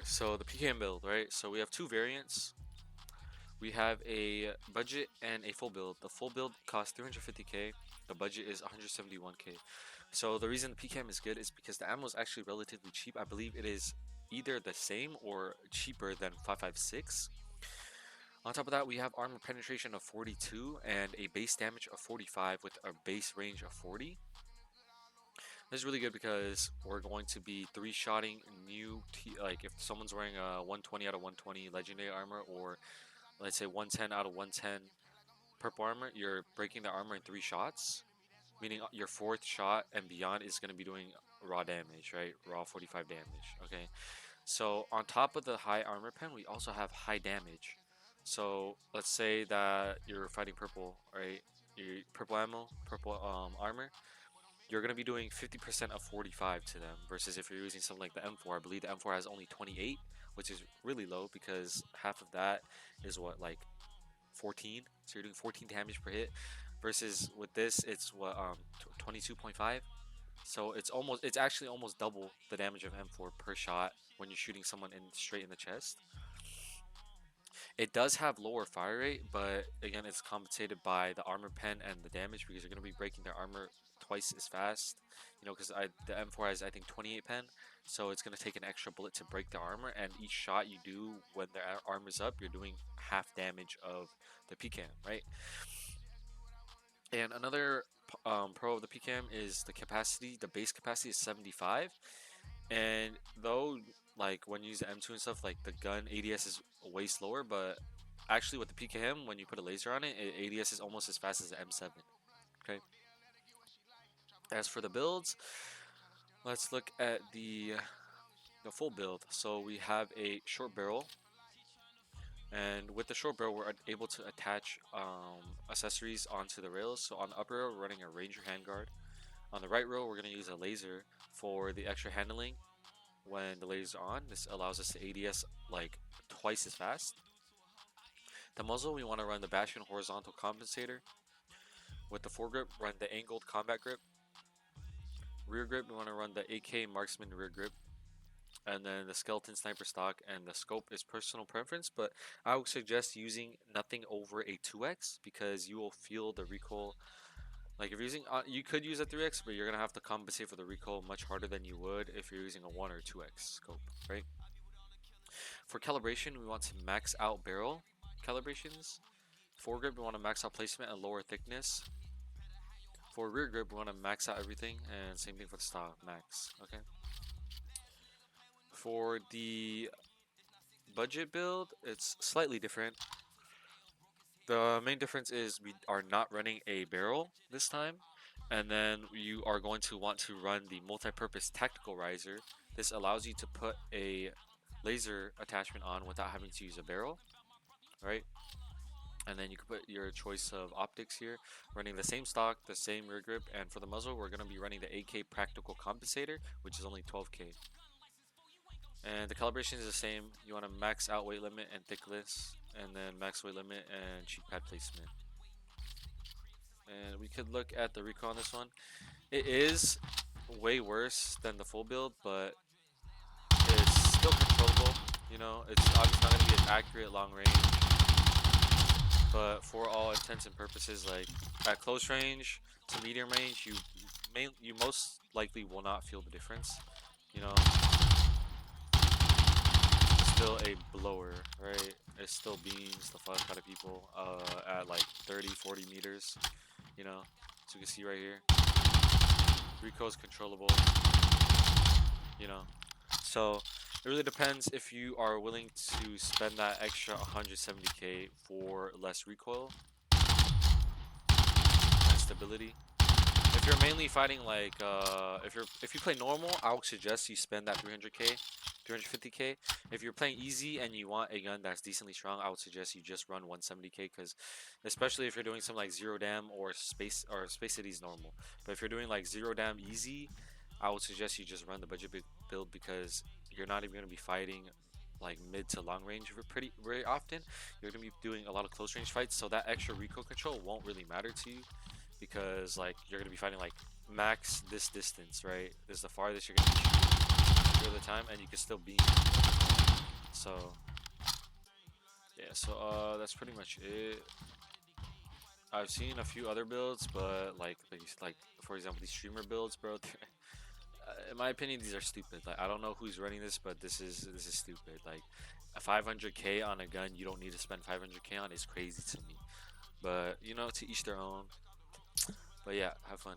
So the PKM build, right? So we have two variants. We have a budget and a full build. The full build costs 350k. The budget is 171k. So the reason the PKM is good is because the ammo is actually relatively cheap. I believe it is either the same or cheaper than 5.56. On top of that, we have armor penetration of 42 and a base damage of 45 with a base range of 40. This is really good because we're going to be three-shotting like if someone's wearing a 120 out of 120 legendary armor, or let's say 110 out of 110 purple armor, you're breaking the armor in 3 shots, meaning your fourth shot and beyond is going to be doing raw damage, right? Raw 45 damage, okay? So on top of the high armor pen, we also have high damage. So let's say that you're fighting purple, right? You purple ammo, purple armor. You're gonna be doing 50% of 45 to them, versus if you're using something like the M4. I believe the M4 has only 28, which is really low because half of that is what, like 14. So you're doing 14 damage per hit, versus with this it's what 22.5. So it's actually almost double the damage of M4 per shot when you're shooting someone straight in the chest. It does have lower fire rate, but again, it's compensated by the armor pen and the damage, because you're going to be breaking their armor twice as fast. You know, because the M4 has, I think, 28 pen, so it's going to take an extra bullet to break the armor, and each shot you do when their armor's up, you're doing half damage of the PKM, right? And another pro of the PKM is the capacity. The base capacity is 75, and though like when you use the M2 and stuff, like the gun ADS is way slower, but actually with the PKM, when you put a laser on it, ADS is almost as fast as the M7. Okay. As for the builds, let's look at the full build. So we have a short barrel, and with the short barrel, we're able to attach accessories onto the rails. So on the upper rail, we're running a Ranger handguard. On the right rail, we're going to use a laser for the extra handling. When the laser's on, this allows us to ADS like twice as fast. The muzzle, we want to run the Bastion horizontal compensator. With the foregrip, run the angled combat grip. Rear grip, we want to run the AK marksman rear grip. And then the skeleton sniper stock, and the scope is personal preference, but I would suggest using nothing over a 2x, because you will feel the recoil. Like if you're using, you could use a 3x, but you're gonna have to compensate for the recoil much harder than you would if you're using a 1 or 2x scope, right? For calibration, we want to max out barrel calibrations. Foregrip, we want to max out placement and lower thickness. For rear grip, we want to max out everything, and same thing for the stock, max, okay? For the budget build, it's slightly different. The main difference is we are not running a barrel this time, and then you are going to want to run the multi-purpose tactical riser. This allows you to put a laser attachment on without having to use a barrel, right? And then you can put your choice of optics here, running the same stock, the same rear grip, and for the muzzle, we're going to be running the AK practical compensator, which is only 12k. And the calibration is the same. You want to max out weight limit and thickness, and then max weight limit and cheek pad placement. And we could look at the recoil on this one. It is way worse than the full build, but it's still controllable. You know, it's obviously not going to be as accurate long range, but for all intents and purposes, like at close range to medium range, you most likely will not feel the difference. You know, it's still a blower, right? It still beams the fuck out of people at like 30-40 meters. You know, so you can see right here, recoil is controllable. You know, so it really depends if you are willing to spend that extra 170k for less recoil and stability. If you're mainly fighting like if you play normal, I would suggest you spend that 300k, 350k. If you're playing easy and you want a gun that's decently strong, I would suggest you just run 170k, because especially if you're doing something like zero dam or Space City's normal. But if you're doing like zero dam easy, I would suggest you just run the budget build, because you're not even going to be fighting like mid to long range very often. You're going to be doing a lot of close range fights, so that extra recoil control won't really matter to you, because like you're going to be fighting like max this distance, right? This is the farthest you're going to be shooting. majority of the time, and you can still beam. So yeah, so that's pretty much it. I've seen a few other builds, but like for example these streamer builds, bro. In my opinion, these are stupid. Like I don't know who's running this, but this is stupid. Like a 500k on a gun you don't need to spend 500k on is crazy to me. But you know, to each their own. But yeah, have fun.